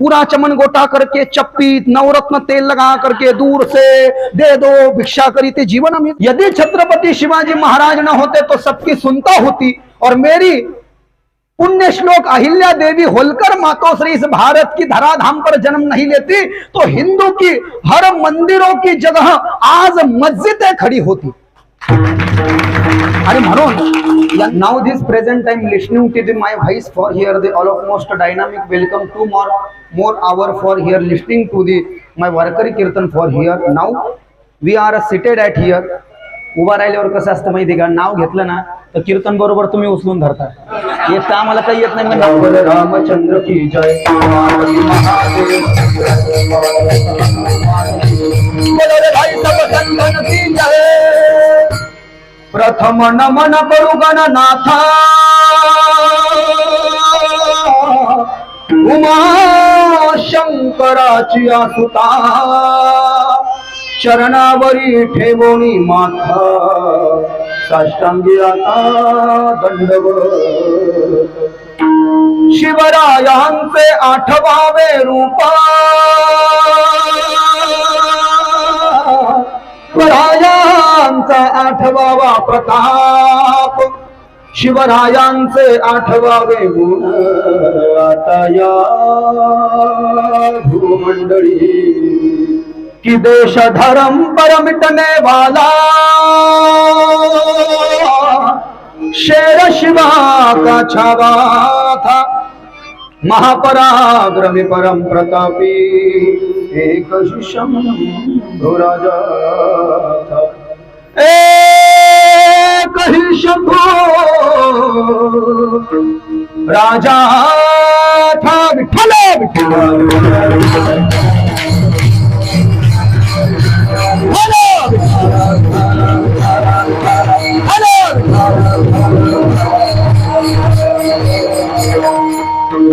पूरा चमन गोटा करके चप्पी नवरत्न तेल लगा करके दूर से दे दो भिक्षा करी थी जीवन में। यदि छत्रपति शिवाजी महाराज न होते तो सबकी सुनता होती, और मेरी पुण्य श्लोक अहिल्या देवी होलकर मातोश्री इस भारत की धराधाम पर जन्म नहीं लेती तो हिंदू की हर मंदिरों की जगह आज मस्जिदें खड़ी होती। अरे म्हणून now this present time listening to the my voice for here the all of most dynamic welcome to more hour for here listening to the my Warkari kirtan for here. Now we are seated at here. उभा राहिल्यावर कसं असतं माहिती का, नाव घेतलं ना तर कीर्तन बरोबर तुम्ही उचलून धरता. येत आम्हाला काही येत नाही. म्हणजे रामचंद्र की जय, प्रथम नमन करू गणनाथा उमा शंकराची आसुता, चरणावरी ठेवणी माथा साष्टांगी आता दंडवत. शिवरायांचे आठवावे रूपा, शिवरायांचा आठवावा प्रताप, शिवरायांचे आठवावे गुण आता या भूमंडळी. कि देश धर्म पर मिटने वाला शेर शिवा का छावा था, महापराक्रमी परम प्रतापी एक शंभु राजा था. एक ही शंभु राजा था. विठ्ठल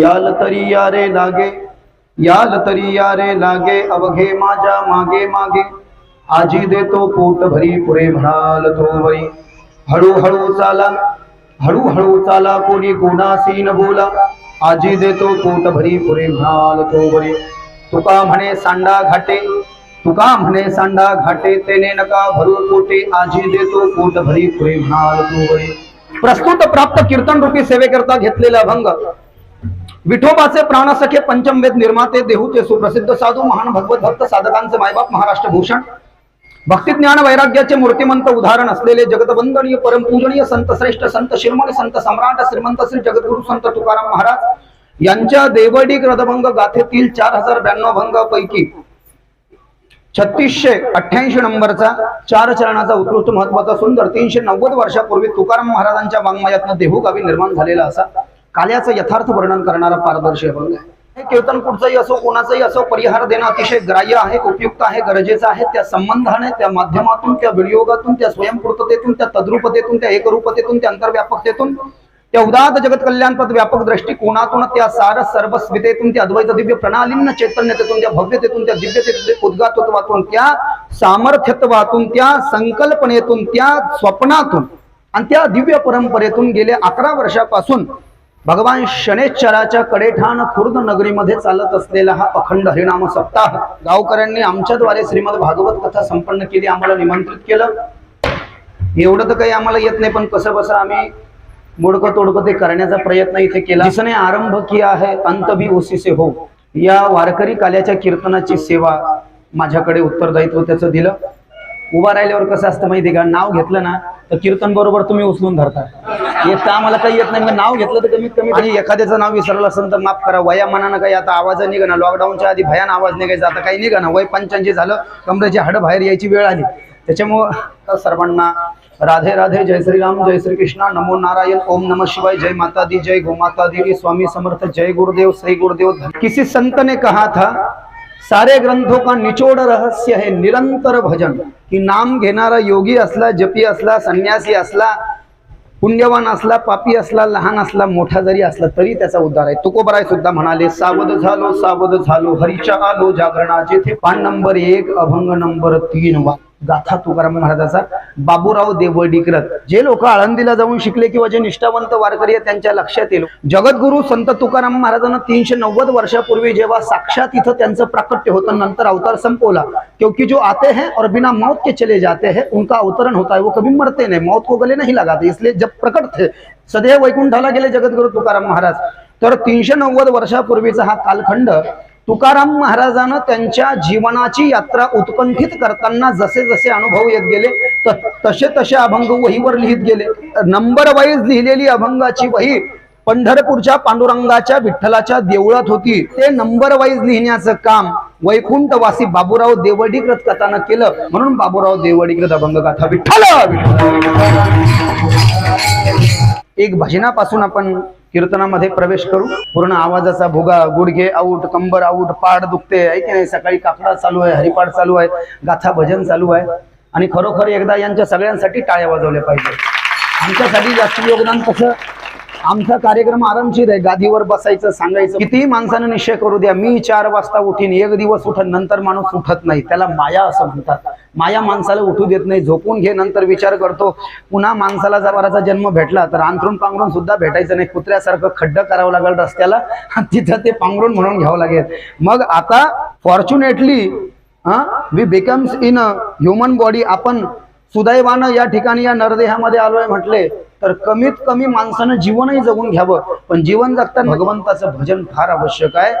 याल तरी यारे लागे, याल तरी यारे लागे, अवघे माझ्या मागे मागे, आजी देतो पोट भरी पुरे म्हणाल तो वरी. हळूहळू चाला, हळूहळू चाला, कोणी कोणासी न बोला, आजी देतो पोट भरी पुरे म्हणाल तो वरी. तुका म्हणे सांडा घाटे, तुका म्हणे सांडा घाटे, तेने नका भरू पोटे, आजी देतो पोट भरी पुरे म्हणाल तो वरी. प्रस्तुत प्राप्त कीर्तन रूपी सेवेकरता घेतलेला अभंग विठोबाचे प्राणसखे पंचमवेद निर्माते देहूचे सुप्रसिद्ध साधू महान भगवत भक्त साधकांचे मायबाप महाराष्ट्र भूषण भक्ती ज्ञान वैराग्याचे मूर्तिमंत उदाहरण असलेले जगतवंदनीय परमपूजनीय संत श्रेष्ठ संत शिरोमणी संत सम्राट श्रीमंत श्री जगद्गुरु संत तुकाराम महाराज यांच्या देवडी ग्रंथभंग गाथेतील 4092 भंग पैकी 3688 नंबरचा 4 चरणाचा उत्कृष्ट महत्वाचा सुंदर 390 वर्षापूर्वी तुकाराम महाराजांच्या वाङ्मयातून देहू गावी निर्माण झालेला असा काल्याचं यथार्थ वर्णन करणारा पारदर्शी अभंग आहे. हे कीर्तन कुठचंही असो कोणाचंही असो परिहार देणं अतिशय ग्राह्य आहे, उपयुक्त आहे, गरजेचं आहे. त्या संबंधाने, त्या माध्यमातून, त्या विनियोगातून, त्या स्वयंपूर्ततेतून, त्या तद्रूपतेतून, त्या एकरूपतेतून, त्या अंतर्व्यापकतेतून, त्या उदात जगत कल्याणपद व्यापक दृष्टिकोनातून, त्या सार सर्वस्वितेतून, त्या अद्वैत दिव्य प्रणालींना चैतन्यतेतून, त्या भव्यतेतून, त्या दिव्यतेतून, उद्गातत्वातून, त्या सामर्थ्यत्वातून, त्या संकल्पनेतून, त्या स्वप्नातून आणि त्या दिव्य परंपरेतून गेल्या 11 वर्षापासून भगवान शनेश्वराच्या कडेठाण खुर्द नगरीमध्ये चालत असलेला हा अखंड हरिनाम सप्ताह गावकऱ्यांनी आमच्याद्वारे श्रीमद भागवत कथा संपन्न केली, आम्हाला निमंत्रित केलं. एवढं तर काही आम्हाला येत नाही, पण कसं बसं आम्ही मोडकं तोडकं ते करण्याचा प्रयत्न इथे केला. जिसने आरंभ किया है अंत भी उसी से हो. या वारकरी काल्याच्या कीर्तनाची सेवा माझ्याकडे उत्तरदायित्व त्याचं दिलं. उभा राहिल्यावर कसं असतं माहिती का, नाव घेतलं ना तर कीर्तन बरोबर तुम्ही उचलून धरता. येत आम्हाला काही येत नाही. नाव घेतलं तर कमीत कमी, आणि एखाद्याचं नाव विसरलं असेल तर माफ करा. वया मनानं काही आता आवाज निघा ना, लॉकडाऊनच्या आधी भयान आवाज निघायचा, आता काही निघा ना. वय 85 झालं, कमरेची हाड बाहेर यायची वेळ आली. त्याच्यामुळं सर्वांना राधे राधे, जय श्रीराम, जय श्री कृष्णा, नमो नारायण, ओम नमः शिवाय, जय माता दी, जय गो माता दी, स्वामी समर्थ, जय गुरुदेव, श्री गुरुदेव. किसी संत ने कहा था सारे ग्रंथों का निचोड रहस्य है निरंतर भजन. की नाम घेणारा योगी असला, जपी असला, संन्यासी असला, पुण्यवान असला, पापी असला, लहान असला, मोठा जरी असला तरी त्याचा उद्धार आहे. तुकोबराय सुद्धा म्हणाले, सावध झालो हरीच्या आलो जागरणा. जेथे पान नंबर 1 अभंग नंबर 3 वा गाथा तुकाराम महाराजाचा बाबूराव देवडीकर. जे लोक आळंदीला जाऊन शिकले किंवा जे निष्ठावंत वारकरी आहेत त्यांच्या लक्षात येईल, जगद्गुरु संत तुकाराम महाराजांना 390 वर्षापूर्वी जेव्हा साक्षात इथं त्यांचं प्राकट्य होतं, नंतर अवतार संपवला. क्योंकि जो आते हैं और बिना मौत के चले जाते हैं उनका अवतरण होता है, वो कभी मरते नहीं, मौत को गले नहीं लगाते. इसलिए जब प्रकट थे सदैव वैकुंठाला गेले जगद्गुरु तुकाराम महाराज. तर 390 वर्षापूर्वीचा हा कालखंड तुकाराम महाराजांना त्यांच्या जीवनाची यात्रा उत्कंठित करताना जसे जसे अनुभव येत गेले तसे तसे अभंग वहीवर लिहित गेले. नंबर वाईज लिहिलेली अभंगाची वही पंढरपूरच्या पांडुरंगाच्या विठ्ठलाच्या देवळात होती. ते नंबर वाईज लिहिण्याचं काम वैकुंठवासी बाबूराव देवडीकर कथानं केलं, म्हणून बाबूराव देवडीकर अभंग गाथा विठ्ठल. एक भजनापासून आपण कीर्तनामध्ये प्रवेश करू. पूर्ण आवाजाचा भुगा, गुडघे आऊट, कंबर आऊट, पाठ दुखते आहे की नाही, सकाळी काकडा चालू आहे, हरिपाठ चालू आहे, गाथा भजन चालू आहे. आणि खरोखर एकदा यांच्या सगळ्यांसाठी टाळ्या वाजवल्या पाहिजे. आमच्यासाठी जास्त योगदान कसं, आमचा कार्यक्रम आरामशीर आहे, गादीवर बसायचं, सांगायचं. कितीही माणसानं निश्चय करू द्या, मी 4 वाजता उठीन, एक दिवस उठन, नंतर माणूस उठत नाही, त्याला माया असं म्हणतात. माया माणसाला उठू देत नाही. झोपून घे, नंतर विचार करतो. पुन्हा माणसाला जर जन्म भेटला तर अंथरून पांघरून सुद्धा भेटायचं नाही, कुत्र्यासारखं खड्डं करावं लागेल रस्त्याला, तिथं ते पांघरून म्हणून घ्यावं लागेल. मग आता fortunately we becomes in human body. आपण सुदैवानं या ठिकाणी या नरदेहामध्ये आलोय म्हटले तर कमीत कमी माणसानं जीवनही जगून घ्यावं. पण जीवन जगताना भगवंताचं भजन फार आवश्यक आहे,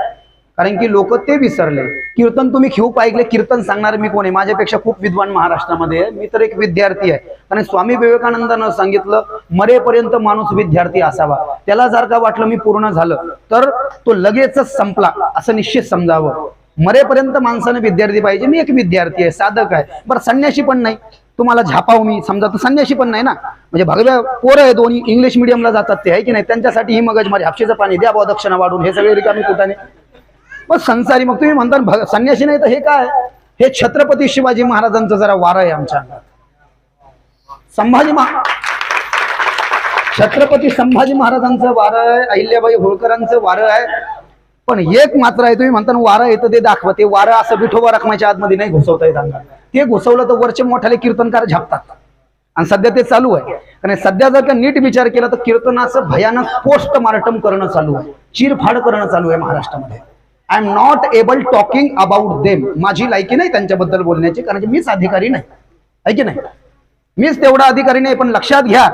कारण की लोक ते विसरले. कीर्तन तुम्ही खूप ऐकले, कीर्तन सांगणार मी कोण आहे, माझ्यापेक्षा खूप विद्वान महाराष्ट्रामध्ये आहे. मी तर एक विद्यार्थी आहे. कारण स्वामी विवेकानंदानं सांगितलं मरेपर्यंत माणूस विद्यार्थी असावा. त्याला जर का वाटलं मी पूर्ण झालं तर तो लगेचच संपला असं निश्चित समजावं. मरेपर्यंत माणसानं विद्यार्थी पाहिजे. मी एक विद्यार्थी आहे, साधक आहे. बरं संन्यासी पण नाही, तुम्हाला झापाव मी समजा, तर संन्यासी पण नाही ना. म्हणजे भगव्या पोरं आहे, दोन्ही इंग्लिश मिडियमला जातात ते, आहे की नाही, त्यांच्यासाठी ही मगजमारी, हापशेचं पाणी द्या बाबा, दक्षिणा वाढून, हे सगळे रिकामी कुठाने. मग संसारी. मग तुम्ही म्हणता संन्यासी नाही तर हे काय, हे छत्रपती शिवाजी महाराजांचं जरा वारं आहे आमच्या अंगात. छत्रपती संभाजी महाराजांचं वारं आहे, अहिल्याबाई होळकरांचं वारं आहे. पण एक मात्र आहे, तुम्ही म्हणता वारं येतं ते दाखवा. ते वारं असं विठोबा रखमाच्या आतमध्ये नाही घुसवता येत अंगात. ते घुसवलं तर वरचे मोठ्याले कीर्तनकार झापतात. आणि सध्या ते चालू आहे. आणि सध्या जर का नीट विचार केला तर कीर्तनाचं भयानक पोस्टमार्टम करणं चालू आहे, चिरफाड करणं चालू आहे महाराष्ट्रामध्ये. I am not able talking about them. माझी लायकी नाही त्यांच्याबद्दल बोलण्याची, कारण की मीच अधिकारी नाही, आहे की नाही, मीच तेवढा अधिकारी नाही. पण लक्षात घ्या,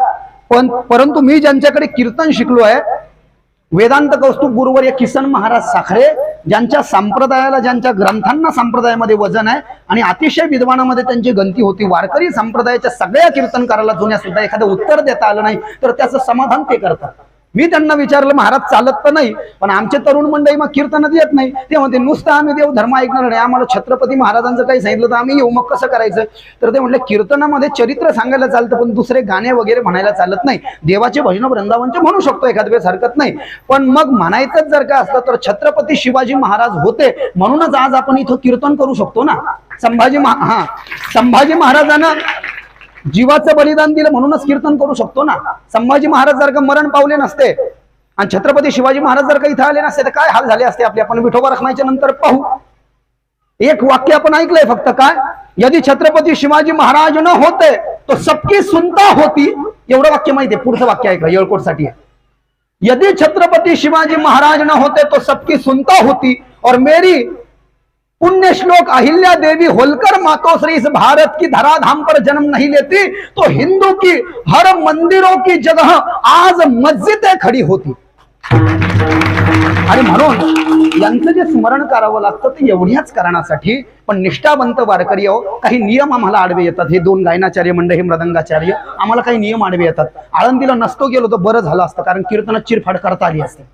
परंतु मी ज्यांच्याकडे कीर्तन शिकलो आहे, वेदांत कौस्तुभ गुरुवर्य किसन महाराज साखरे, ज्यांच्या संप्रदायाला, ज्यांच्या ग्रंथांना संप्रदायामध्ये वजन आहे आणि अतिशय विद्वानामध्ये त्यांची गंती होती. वारकरी संप्रदायाच्या सगळ्या कीर्तनकाराला जुन्या सुद्धा एखादं उत्तर देता आलं नाही तर त्याचं समाधान ते करतात. मी त्यांना विचारलं महाराज चालत तर नाही, पण आमचे तरुण मंडळी मग कीर्तनात येत नाही. ते म्हणते नुसतं आम्ही देव धर्म ऐकणार नाही, आम्हाला छत्रपती महाराजांचं काही सांगितलं तर आम्ही येऊ, मग कसं करायचं. तर ते म्हटलं कीर्तनामध्ये चरित्र सांगायला चालतं, पण दुसरे गाणे वगैरे म्हणायला चालत नाही. देवाचे भजन वृंदावनचे म्हणू शकतो एखाद वेळेस, हरकत नाही. पण मग म्हणायचंच जर का असलं तर छत्रपती शिवाजी महाराज होते म्हणूनच आज आपण इथं कीर्तन करू शकतो ना. संभाजी महाराजांना जीवाचं बलिदान दिलं म्हणूनच कीर्तन करू शकतो ना. संभाजी महाराज जर का मरण पावले नसते आणि छत्रपती शिवाजी महाराज जर का इथं आले नसते तर काय हाल झाले असते आपले. आपण विठोबा रखमाच्या नंतर पाहू. एक वाक्य आपण ऐकलंय फक्त, काय, यदि छत्रपती शिवाजी महाराज न होते तो सबकी सुनता होती. एवढं वाक्य माहिती आहे. पुढचं वाक्य ऐका, येळकोट साठी आहे. यदि छत्रपती शिवाजी महाराज न होते तो सबकी सुनता होती और मेरी पुण्य श्लोक अहिल्या देवी होलकर मातोश्री इस भारत की धराधाम पर जन्म नहीं लेती तो हिंदू की हर मंदिरों की जगह आज मस्जिदें खड़ी होती. आणि म्हणून यांचं जे स्मरण करावं लागतं ते एवढ्याच कारणासाठी. पण निष्ठावंत वारकरी हो, काही नियम आम्हाला आडवे येतात. हे 2 गायनाचार्य मंडळ, हे मृदंगाचार्य, आम्हाला काही नियम आडवे येतात. आळंदीला नसतो गेलो तर बरं झालं असतं, कारण कीर्तनात चिरफाड करता आली असते.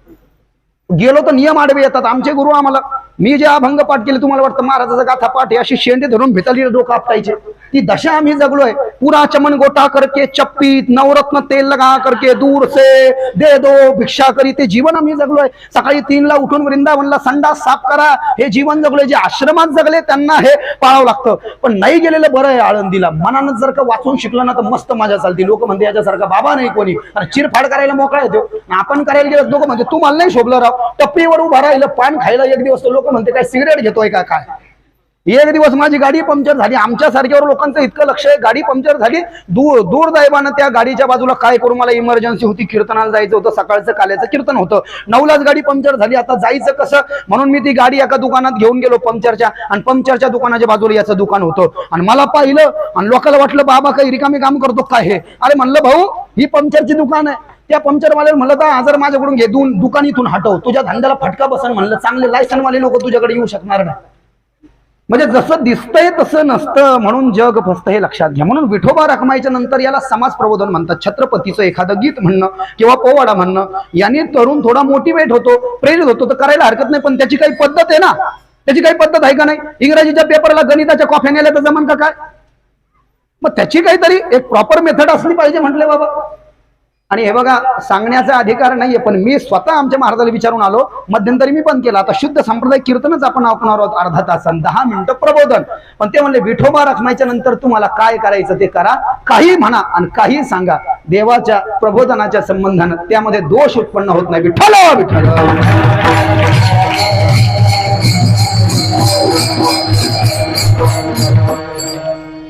गेलो तर नियम आडवे येतात. आमचे गुरु आम्हाला, मी जे अभंग पाठ केले, तुम्हाला वाटतं महाराजाचा गाथा पाठ आहे, अशी शेंडे धरून भिताली डोकं आपटायचे. ती दशा आम्ही जगलोय. पुरा चमन गोटा करके चप्पीत नवरत्न तेल लगा करके दूर से दे दो भिक्षा करी, ते जीवन आम्ही जगलोय. सकाळी 3 ला उठून वृंदावनला संडास साफ करा, हे जीवन जगलोय. जे आश्रमात जगले त्यांना हे पाळावं लागतं. पण नाही गेलेलं बरं आहे आळंदीला. मनानं जर का वाचून शिकलं ना तर मस्त मजा चालते. लोक म्हणते याच्यासारखा बाबा नाही कोणी, आणि चिरफाड करायला मोकळा येतो. आपण करायला गेलो लोक म्हणते तुम्हाला नाही शोभलं राव. टप्पीवर उभा राहिलं, पान खायला एक दिवस लोक म्हणते काय सिगरेट घेतोय का काय. एक दिवस माझी गाडी पंक्चर झाली. आमच्या सारख्यावर लोकांचं इतकं लक्ष आहे, गाडी पंक्चर झाली. दुर्दैवानं त्या गाडीच्या बाजूला काय करू, मला इमर्जन्सी होती, कीर्तनाला जायचं होतं, सकाळचं काल्याचं कीर्तन होतं. 9लाच गाडी पंक्चर झाली. आता जायचं कसं म्हणून मी ती गाडी एका दुकानात घेऊन गेलो पंक्चरच्या, आणि पंक्चरच्या दुकानाच्या बाजूला याचं दुकान होतं. आणि मला पाहिलं आणि लोकांना वाटलं बाबा काही रिकामी काम करतो काय हे. अरे म्हणलं भाऊ ही पंक्चरची दुकान आहे. त्या पंक्चरवाल्याला म्हणलं तर हजार माझ्याकडून घे, दुकान इथून हटव, तुझ्या धंद्याला फटका बसन म्हणलं. चांगले लायसनवाले लोक तुझ्याकडे येऊ शकणार नाही. म्हणजे जसं दिसतंय तसं नसतं, म्हणून जग फसतं हे लक्षात घ्या. म्हणून विठोबा रखमाईच्या नंतर याला समाज प्रबोधन म्हणतात. छत्रपतीचं एखादं गीत म्हणणं किंवा पोवाडा म्हणणं याने तरुण थोडा मोटिवेट होतो, प्रेरित होतो, तर करायला हरकत नाही. पण त्याची काही पद्धत आहे ना, त्याची काही पद्धत आहे का नाही. इंग्रजीच्या पेपरला गणिताच्या कॉफ्या नेल्या तर जमन का काय. मग त्याची काहीतरी एक प्रॉपर मेथड असली पाहिजे म्हटले बाबा. आणि हे बघा सांगण्याचा अधिकार नाहीये, पण मी स्वतः आमच्या महाराजाला विचारून आलो. मध्यंतरी मी बंद केला. आता शुद्ध संप्रदाय कीर्तनच आपण ऐकणार आहोत, अर्धा तास 10 मिनिटं प्रबोधन. पण ते म्हणले विठोबा रखमाईच्या नंतर तुम्हाला काय करायचं ते करा, काही म्हणा आणि काही सांगा. देवाच्या प्रबोधनाच्या संबंधानं त्यामध्ये दोष उत्पन्न होत नाही. विठ्ठल विठ्ठल.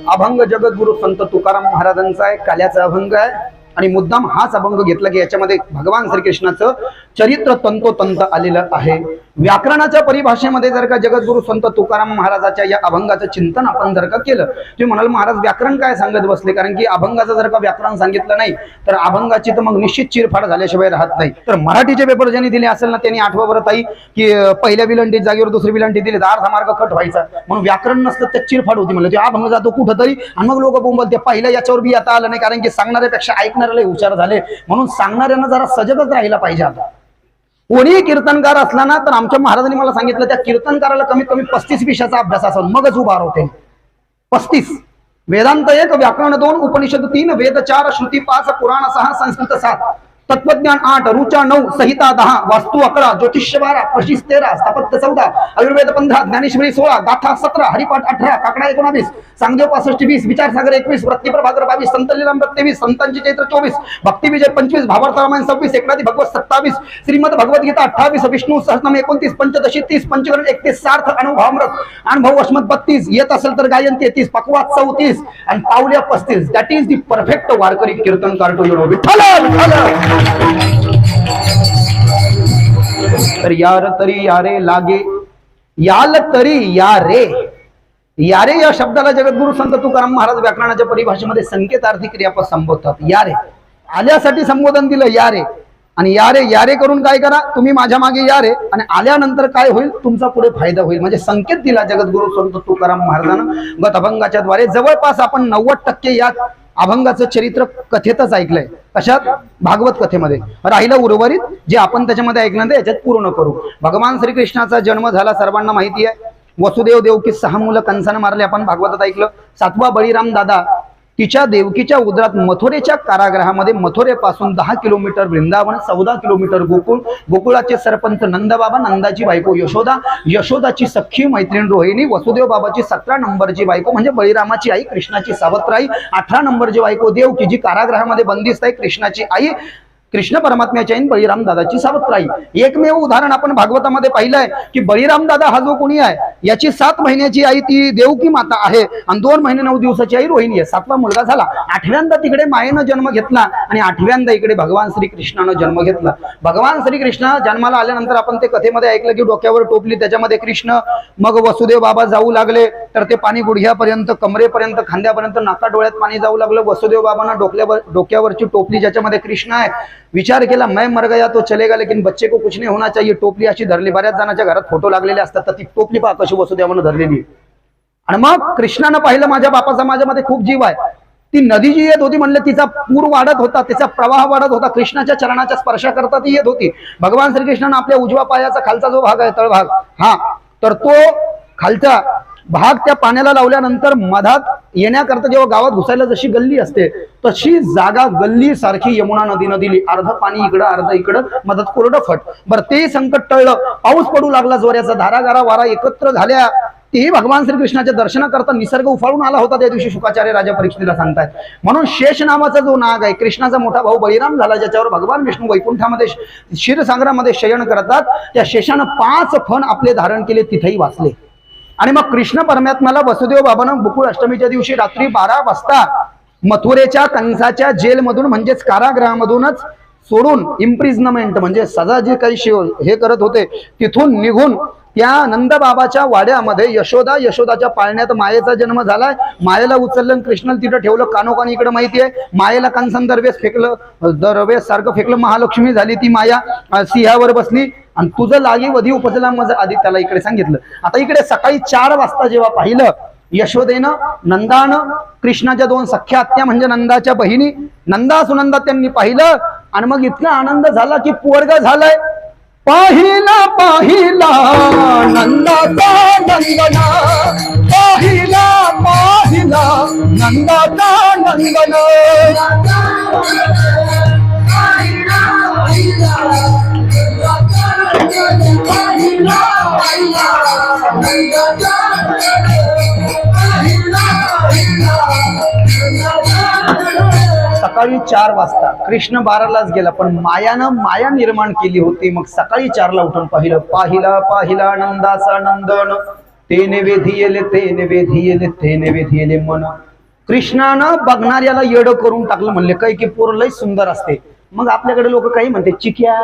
अभंग जगद्गुरु संत तुकाराम महाराजांचा आहे, काल्याचा अभंग आहे. आणि मुद्दाम हाच अभंग घेतला की याच्यामध्ये भगवान श्रीकृष्णाचं चरित्र तंतोतंत आलेलं आहे. व्याकरणाच्या परिभाषेमध्ये जर का जगद्गुरु संत तुकाराम महाराजाच्या या अभंगाचं चिंतन आपण जर का केलं, तुम्ही म्हणाल महाराज व्याकरण काय सांगत बसले, कारण की अभंगाचं जर का व्याकरण सांगितलं नाही तर अभंगाची तर मग निश्चित चिरफाड झाल्याशिवाय राहत नाही. तर मराठीचे पेपर ज्यांनी दिले असेल ना त्यांनी आठवं बरं ताई की पहिल्या विलंटी जागेवर दुसरी विलंटी दिली तर अर्धा मार्ग कट व्हायचा, म्हणून व्याकरण नसतं त्या चिरफाड होती. म्हणलं ते अभंग जातो कुठं तरी, आणि मग लोक बोलते पहिल्या याच्यावर बी आता आलं नाही, कारण की सांगणाऱ्यापेक्षा ऐकणाऱ्याला हुशार झाले, म्हणून सांगणाऱ्यांना जरा सजगच राहिला पाहिजे. आता कोणी कीर्तनकार असला ना तर आमच्या महाराजांनी मला सांगितलं त्या कीर्तनकाराला कमीत कमी 35 विषयाचा अभ्यास असावा, मगच उभा होते. 35 वेदांत 1, व्याकरण 2, उपनिषद 3, वेद 4, श्रुती 5, पुराण 6, संस्कृत 7, तत्वज्ञान 8, ऋचा 9, संहिता 10, वास्तू 11, ज्योतिष्य 12, प्रशिष 13, स्थापत्य 14, आयुर्वेद 15, ज्ञानेश्वरी 16, गाथा 17, हरिपाठ 18, काकडा 19, सांगदेव 65, 20, विचारसागर 21, वृत्तीप्रभाकर 22, संत लीलामृत 23, संतांची चैत्र 24, भक्तिविजय 25, भावार्थ रामायण 26, एकनाथी भगवत 27, श्रीमद भगवद्गीता 28, विष्णू सहस्रनाम 29, पंचदशी 30, पंचकरण 31, सार्थ अनुभवामृत अनुभव वशमत 32, येत असेल तर गायन 33, पक्वात 34 आणि पावल्या 35. दॅट इज द परफेक्ट वारकरी कीर्तनकार टू यू नो. विठ्ठल तर यार तरी यारे लागे, याल तरी या रे. यारे या शब्दाला जगद्गुरु संत तुकाराम महाराज व्याकरणाच्या परिभाषेमध्ये संकेतार्थी क्रियापद संबोधतात. यारे आल्यासाठी संबोधन दिलं यारे. आणि यारे यारे करून काय करा तुम्ही माझ्या मागे यारे, आणि आल्यानंतर काय होईल तुमचा पुढे फायदा होईल, म्हणजे संकेत दिला जगद्गुरु संत तुकाराम महाराजांना गत अभंगाच्या द्वारे. जवळपास आपण 90% या अभंगाचं चरित्र कथेतच ऐकलंय. कशात? भागवत कथेमध्ये. राहिलं उर्वरित जे आपण त्याच्यामध्ये ऐकलं याच्यात पूर्ण करू. भगवान श्रीकृष्णाचा जन्म झाला सर्वांना माहिती आहे. वसुदेव देवकी 6 मुलं कंसानं मारले, आपण भागवतात ऐकलं. 7वा बळीराम दादा तिच्या देवकीच्या उदरात मथुरेच्या कारागृहामध्ये, मथुरेपासून 10 किलोमीटर वृंदावन, 14 किलोमीटर गोकुळ, गोकुळाचे सरपंच नंदबाबा, नंदाची बायको यशोदा, यशोदाची सख्खी मैत्रीण रोहिणी, वसुदेव बाबाची 17 नंबरची बायको म्हणजे बळीरामाची आई, कृष्णाची सावत्राई, 18 नंबरची बायको देवकी जी कारागृहामध्ये बंदिस्त आहे, कृष्णाची आई, कृष्ण परमात्म्याची आई, बळीराम दादाची सावत्राई. एकमेव उदाहरण आपण भागवतामध्ये पाहिलंय की बळीराम दादा हा जो कोणी आहे याची 7 महिन्याची आई ती देवकी माता आहे, आणि 2 महिने 9 दिवसाची आई रोहिणी आहे. 7वा मुलगा झाला. 8व्यांदा तिकडे मायेनं जन्म घेतला आणि 8व्यांदा इकडे भगवान श्रीकृष्णानं जन्म घेतला. भगवान श्रीकृष्ण जन्माला आल्यानंतर आपण ते कथेमध्ये ऐकलं की डोक्यावर टोपली, त्याच्यामध्ये कृष्ण, मग वसुदेव बाबा जाऊ लागले तर ते पाणी गुडघ्यापर्यंत, कमरेपर्यंत, खांद्यापर्यंत, नाका डोळ्यात पाणी जाऊ लागलं. वसुदेव बाबांना डोक्यावरची टोपली ज्याच्यामध्ये कृष्ण आहे, विचार केला मैं मर गया तो चलेगा लेकिन बच्चे को कुछ नहीं होना चाहिए, टोपली अशी धरली. बऱ्याच जणांच्या घरात फोटो लागलेले असतात तर ती टोपली पहा कशी वसुदेवानं धरलेली. आणि मग कृष्णानं पाहिलं माझ्या बापाचा माझ्यामध्ये खूप जीव आहे. ती नदी जी येत होती म्हणलं तिचा पूर वाढत होता, तिचा प्रवाह वाढत होता, कृष्णाच्या चरणाच्या स्पर्शाकरता ती येत होती. भगवान श्रीकृष्णानं आपल्या उजव्या पायाचा खालचा जो भाग आहे तळभाग, हा तर तो खालचा भाग त्या पाण्याला लावल्यानंतर मधात येण्याकरता जेव्हा गावात घुसायला जशी गल्ली असते तशी जागा गल्ली सारखी यमुना नदीनं दिली. अर्ध पाणी इकडं अर्ध इकडं, मधात कोरडं फट. बरं ते संकट टळलं, पाऊस पडू लागला जोऱ्याचा, धारागारा वारा एकत्र झाल्या. तेही भगवान श्रीकृष्णाच्या दर्शनाकरता निसर्ग उफाळून आला होता त्या दिवशी, शुकाचार्य राजा परीक्षितीला सांगतायत. म्हणून शेष नावाचा जो नाग आहे, कृष्णाचा मोठा भाऊ बळीराम झाला, ज्याच्यावर भगवान विष्णू वैकुंठामध्ये क्षीरसागरामध्ये शयन करतात, त्या शेषानं 5 फण आपले धारण केले, तिथेही वाचले. आणि मग कृष्ण परमात्म्याला वसुदेव बाबांना गोकुळ अष्टमीच्या दिवशी रात्री 12 वाजता मथुरेच्या कंसाच्या जेलमधून म्हणजेच कारागृहामधूनच सोडून इम्प्रिझनमेंट म्हणजे सजा जे काही हे करत होते तिथून निघून त्या नंदबाबाच्या वाड्यामध्ये यशोदाच्या पाळण्यात मायेचा जन्म झालाय. मायेला उचललं कृष्णाला तिथं ठेवलं. कानोकानी इकडे माहिती आहे मायेला कंसन दरवेस सारखं फेकलं. महालक्ष्मी झाली ती माया, सिंहावर बसली आणि तुझं लागी वधी उपजला मज आधी त्याला इकडे सांगितलं. आता इकडे सकाळी 4 वाजता जेव्हा पाहिलं यशोदेनं नंदानं कृष्णाच्या 2 सख्या आत्या म्हणजे नंदाच्या बहिणी नंदा सुनंदा त्यांनी पाहिलं आणि मग इतका आनंद झाला की पोरग झालाय. पाहिला पाहिला नंदाचा नंदना, पाहिला पाहिला नंदाचा नंदना. सकाळी 4 वाजता कृष्ण 12लाच गेला पण माया निर्माण केली होती. मग सकाळी 4ला उठून पाहिलं. पाहिला पाहिला नंदाचा नंदन, तेने वेधियले तेने वेधियले मन. कृष्णानं बघणाऱ्याला येड करून टाकलं. म्हणले काही की पोर लय सुंदर असते. मग आपल्याकडे लोक काही म्हणते चिक्या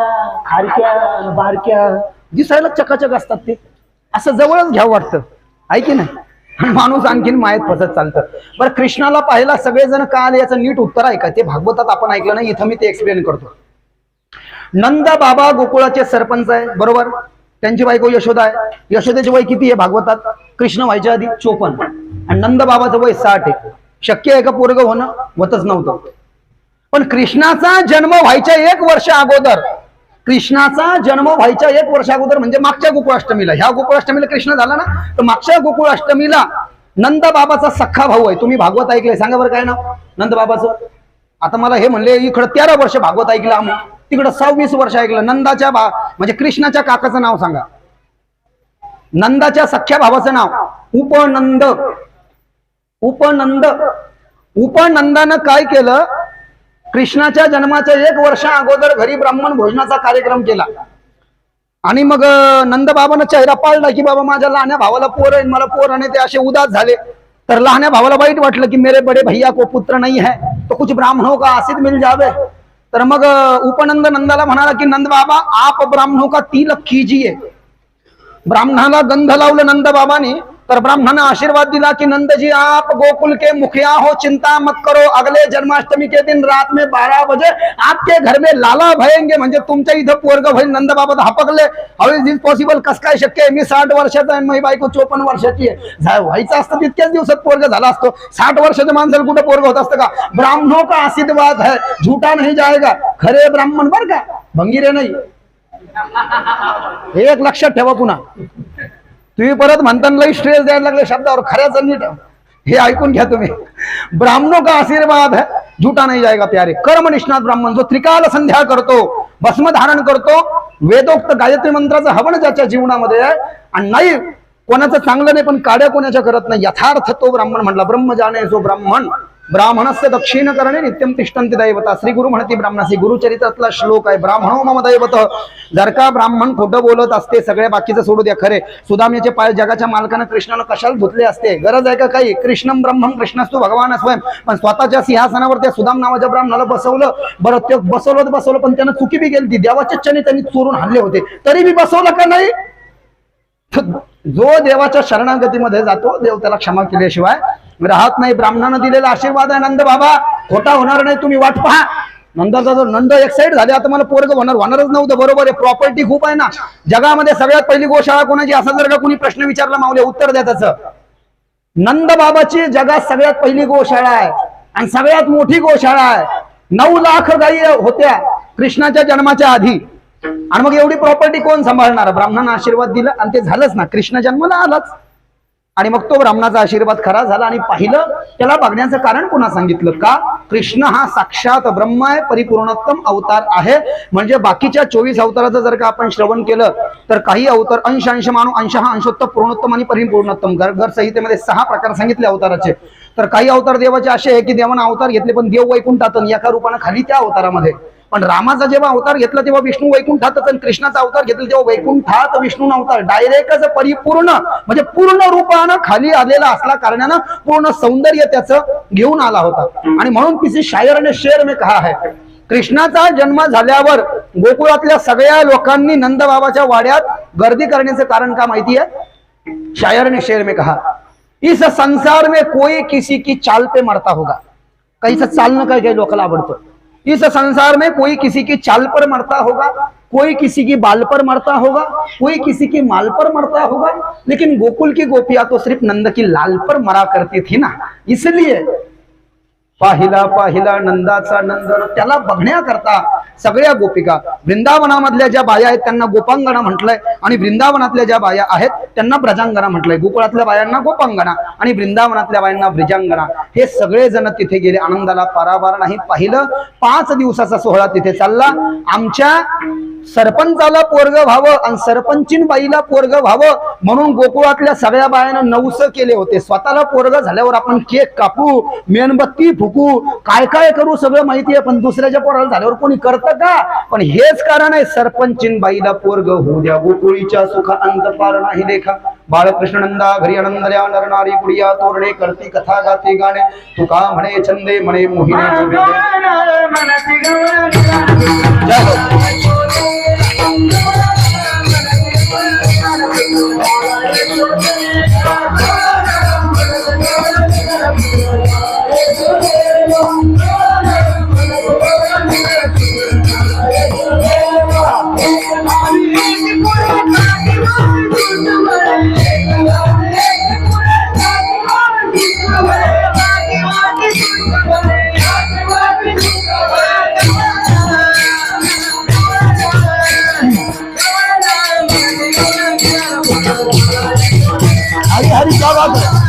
खारक्या बारक्या दिसायला चकाचक असतात ते असं जवळच घ्यावं वाटतं आहे की नाही. माणूस आणखीन मायेत फसत चालतं. बरं कृष्णाला पाहिला सगळेजण का आले याचं नीट उत्तर आहे का ते भागवतात आपण ऐकलं नाही. इथं मी ते एक्सप्लेन करतो. नंद बाबा गोकुळाचे सरपंच आहे बरोबर. त्यांची बायको यशोदा आहे. यशोदेचे वय किती आहे भागवतात. कृष्ण व्हायच्या आधी 54 आणि नंद बाबाचं वय 60 आहे. शक्य आहे का पोरग होणं. होतच नव्हतं. पण कृष्णाचा जन्म व्हायच्या 1 वर्ष अगोदर म्हणजे मागच्या गोकुळाष्टमीला, ह्या गोकुळाष्टमीला कृष्ण झाला ना तर मागच्या गोकुळाष्टमीला नंद बाबाचा सख्खा भाऊ आहे. तुम्ही भागवत ऐकलंय सांगा बरं काय नाव नंद बाबाचं. आता मला हे म्हणले इकडं 13 वर्ष भागवत ऐकलं आम्ही, तिकडं 26 वर्ष ऐकलं. नंदाच्या म्हणजे कृष्णाच्या काकाचं नाव सांगा. नंदाच्या सख्या भावाचं नाव उपनंद. उपनंदानं काय केलं कृष्णाच्या जन्माच्या 1 वर्ष अगोदर घरी ब्राह्मण भोजनाचा कार्यक्रम केला आणि मग नंद बाबांना चेहरा पाळला की बाबा माझ्या लहान्या भावाला पोर आहे मला पोर आणि ते असे उदास झाले. तर लहान्या भावाला वाईट वाटलं की मेरे बड़े भैया को पुत्र नहीं है तो कुछ ब्राह्मणों का आशीष मिल जावे. तर मग उपनंद नंदाला म्हणाला की नंद बाबा आप ब्राह्मणों का तिलक कीजिए. ब्राह्मणाला गंध लावलं नंद बाबाने तर ब्राह्मणाने आशीर्वाद दिला कि नंद जी आप गोकुल के मुखिया हो, चिंता मत करो, अगले जन्माष्टमी के दिन रात में 12 बजे आपके घर में लाला भयेंगे. म्हणजे तुमच्या इथं पोरग होईल. नंद बाबा हपकले. How is this possible. कस काय शक्य आहे. मी 60 वर्षाचा आहे, माझी बायको 54 वर्षाची आहे. व्हायचं असतं तितक्याच दिवसात पोरग झाला असतो. 60 वर्षाच्या माणसाला कुठे पोरग होत असतं का. ब्राह्मणों का आशीर्वाद है, झूठा नहीं जाएगा. खरे ब्राह्मण बर का, भंगीरे नाही. हे एक लक्षात ठेवा. पुन्हा तुम्ही परत म्हणताना लई स्ट्रेस द्यायला लागले शब्दावर. खऱ्याच नीट हे ऐकून घ्या तुम्ही. ब्राह्मणों का आशीर्वाद है, झूठा नहीं जाएगा प्यारे. कर्मनिष्णात ब्राह्मण जो त्रिकाल संध्या करतो, भस्म धारण करतो, वेदोक्त गायत्री मंत्राचं हवन ज्याच्या जीवनामध्ये आहे आणि नाही कोणाचं चांगलं नाही पण काड्या कोणाच्या करत नाही यथार्थ तो ब्राह्मण म्हणला. ब्रह्म जाणे जो ब्राह्मण ब्राह्मणस्य दक्षिण करणे नित्यम तिष्ठन्ति दैवता. श्री गुरु म्हणते ब्राह्मणाशी. गुरुचरित्रातला श्लोक आहे. ब्राह्मणो मम दैवत. जर का ब्राह्मण खोटं बोलत असते सगळ्या बाकीचं सोडू द्या. खरे सुदाम्याचे पाय जगाच्या मालकानं कृष्णानं कशाला धुतले असते. गरज आहे का काही. कृष्णम ब्रह्मम कृष्णस्तु भगवान स्वयं. पण स्वतःच्या सिंहासनावर त्या सुदाम नावाच्या ब्राह्मणाला बसवलं. बरं ते बसवलं पण त्यानं चुकी बी गेली. देवाच्या चरणी त्यांनी चोरून हाणले होते तरी बी बसवलं का नाही. जो देवाच्या शरणागतीमध्ये जातो देव त्याला क्षमा केल्याशिवाय राहत नाही. ब्राह्मणानं दिलेला आशीर्वाद आहे. नंद बाबा खोटा होणार नाही, तुम्ही वाट पहा. नंदाचा जो नंद एक साईड झाले आता मला पोरग होणारच नव्हतं. बरोबर आहे. प्रॉपर्टी खूप आहे ना जगामध्ये. सगळ्यात पहिली गोशाळा कोणाची असं जर का कोणी प्रश्न विचारला मावले उत्तर द्या त्याचं. नंद बाबाची जगात सगळ्यात पहिली गोशाळा आहे आणि सगळ्यात मोठी गोशाळा आहे. 9 लाख गायी होत्या कृष्णाच्या जन्माच्या आधी. आणि मग एवढी प्रॉपर्टी कोण सांभाळणार. ब्राह्मणानं आशीर्वाद दिला आणि ते झालंच ना. कृष्ण जन्माला आलाच आणि मग तो ब्राह्मणाचा आशीर्वाद खरा झाला. आणि पाहिलं त्याला बघण्याचं कारण पुन्हा सांगितलं का. कृष्ण हा साक्षात ब्रह्म आहे, परिपूर्णोत्तम अवतार आहे. म्हणजे बाकीच्या 24 अवताराचं जर का आपण श्रवण केलं तर काही अवतार अंश मानू. अंश हा अंशोत्तम पूर्णोत्तम आणि परिपूर्णोत्तम. गर्ग संहितेमध्ये 6 प्रकार सांगितले अवताराचे. तर काही अवतार देवाचे असे आहे की देवानं अवतार घेतले पण देव वैकुंठात आणि एका रूपानं खाली त्या अवतारामध्ये. पण रामाचा जेव्हा अवतार घेतला तेव्हा विष्णू वैकुंठात आणि कृष्णाचा अवतार घेतला तेव्हा वैकुंठात विष्णू अवतार. डायरेक्टच परिपूर्ण म्हणजे पूर्ण रूपानं खाली आलेला असला कारणानं पूर्ण सौंदर्य त्याचं घेऊन आला होता. आणि म्हणून किसी शायर ने शेर में कहा है, कृष्णाचा जन्म झाल्यावर गोकुळातल्या सगळ्या लोकांनी नंदबाबाच्या वाड्यात गर्दी करण्याचं कारण का माहिती आहे? शायर ने शेर में कहा, इस संसार में कोई किसी की चाल पे मरता होगा. काहीच चालणं काही लोकांना आवडतं. इस संसार में कोई किसी की चाल पर मरता होगा, कोई किसी की बाल पर मरता होगा, कोई किसी की माल पर मरता होगा, लेकिन गोकुल की गोपियां तो सिर्फ नंद की लाल पर मरा करती थी ना. इसलिए पाहिला पाहिला नंदाचा नंदन त्याला बघण्याकरता सगळ्या गोपिका, वृंदावनामधल्या ज्या बाया आहेत त्यांना गोपांगणा म्हटलंय आणि वृंदावनातल्या ज्या बाया आहेत त्यांना ब्रजांगणा म्हटलंय. गोकुळातल्या बायांना गोपांगणा आणि वृंदावनातल्या बायांना ब्रजांगणा. हे सगळे जण तिथे गेले. आनंदाला पारावार नाही. पाहिलं 5 दिवसाचा सोहळा तिथे चालला. आमच्या सरपंचाला पोरग व्हावं आणि सरपंचीन बाईला पोरग व्हावं म्हणून गोकुळातल्या सगळ्या बायानं नवस केले होते. स्वतःला पोरग झाल्यावर आपण केक कापू, मेणबत्ती फुकू, काय काय करू सगळं माहिती आहे. पण दुसऱ्याच्या पोराला झाल्यावर कोणी करतं का? पण हेच कारण आहे, सरपंचीन बाईला पोरग होऊ द्या. गोकुळीच्या सुखा अंत पार नाही देखा. बाळकृष्ण नंदा घरी आनंदल्या नरनारी गुडिया तोरणे करती कथा गाते गाणे. तुका म्हणे छंदे म्हणे मोहिनी. जय हो. हरी हरी क्या बात है.